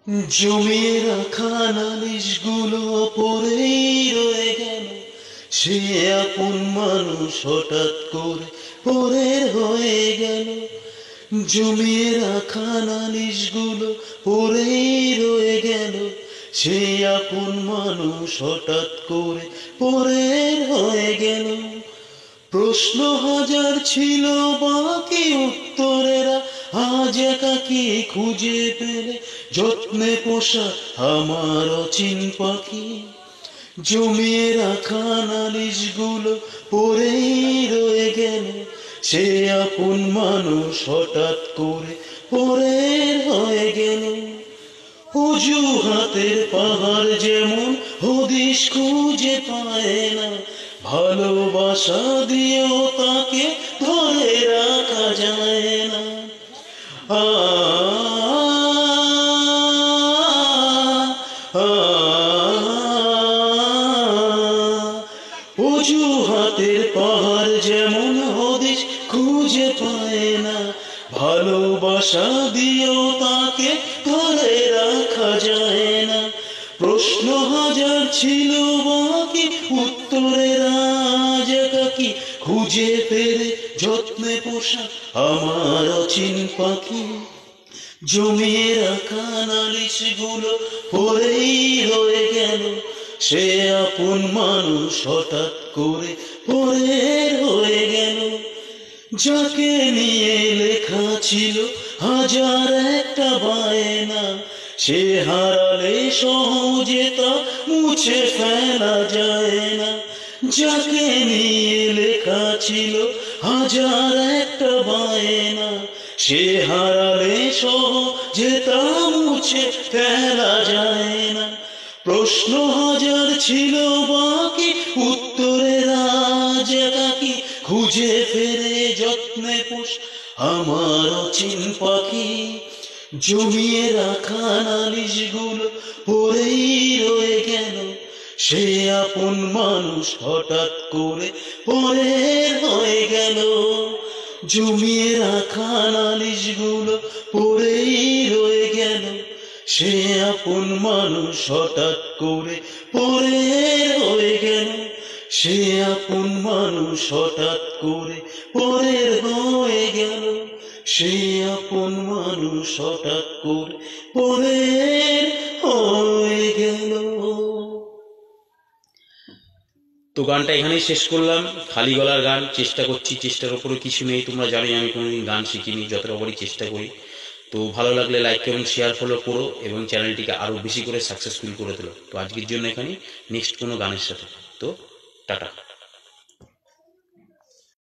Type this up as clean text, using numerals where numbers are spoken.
জমিয়ে রাখা নালিশগুলো পড়েই রয়ে গেল, সে আপন মানুষ হঠাৎ করে পরের হয়ে গেল। জমিয়ে রাখা নালিশগুলো পড়েই রয়ে গেল, সে আপন মানুষ হঠাৎ করে পরের হয়ে গেল। প্রশ্ন হাজার ছিল বাকি উত্তরেরা আজ একাকী খুঁজে পেলে যত্নে পোষা আমার অচিন পাখি। জমিয়ে রাখা নালিশগুলো পড়েই রয়ে গেল, সে আপন মানুষ হঠাৎ করে পরের হয়ে গেল। অজুহাতের পাহাড় যেমন হদিশ খুঁজে পায় না, ভালোবাসা দিয়েও তাকে ধরে রাখা যায় না। আ অজুহাতের পাহাড় যেমন হদিশ খুঁজে পায় না, ভালোবাসা দিয়েও তাকে ধরে রাখা যায় না। প্রশ্ন হাজার ছিল বাকি উত্তরের আজ একাকী খুঁজে পেলে যত্নে পোষা আমার অচিন পাখি। জমিয়ে রাখা নালিশগুলো পড়েই রয়ে গেল, সে আপন মানুষ হঠাৎ করে পরের হয়ে গেল। যাকে নিয়ে লেখা ছিল হাজার একটা বায়না, সে হারালে সহজে তা মুছে ফেলা যায় না। যাকে নিয়ে লেখা ছিল হাজার একটা বায়না, সে হারালে সহজে তা মুছে ফেলা যায় না। প্রশ্ন হাজার ছিল বাকি উত্তরের আজ একাকী খুঁজে ফেরে যত্নে পোষ আমার অচিন পাখি। জমিয়ে রাখা নালিশগুলো পড়েই রয়ে গেল, সে আপন মানুষ হঠাৎ করে পরের হয়ে গেল। জমিয়ে রাখা নালিশগুলো পড়েই রয়ে গেল, সে আপন মানুষ হঠাৎ করে পরের হয়ে গেল। সে আপন মানুষ হঠাৎ করে পরের হয়ে গেল, সে আপন মানুষ হঠাৎ করে পরের হয়ে গেল। তো গানটা এখানেই শেষ করলাম, খালি গলার গান। চেষ্টা করছি, চেষ্টার উপরে কিছু নেই, তোমরা জানোই আমি কোনোদিন গান শিখিনি, যতটা পারি চেষ্টা করি। তো ভালো লাগলে লাইক এবং শেয়ার ফলো করো এবং চ্যানেলটিকে আরও বেশি করে সাকসেসফুল করে তোলো। তো আজকের জন্য এখানে নেক্সট কোনো গানের সাথে। তো টাটা।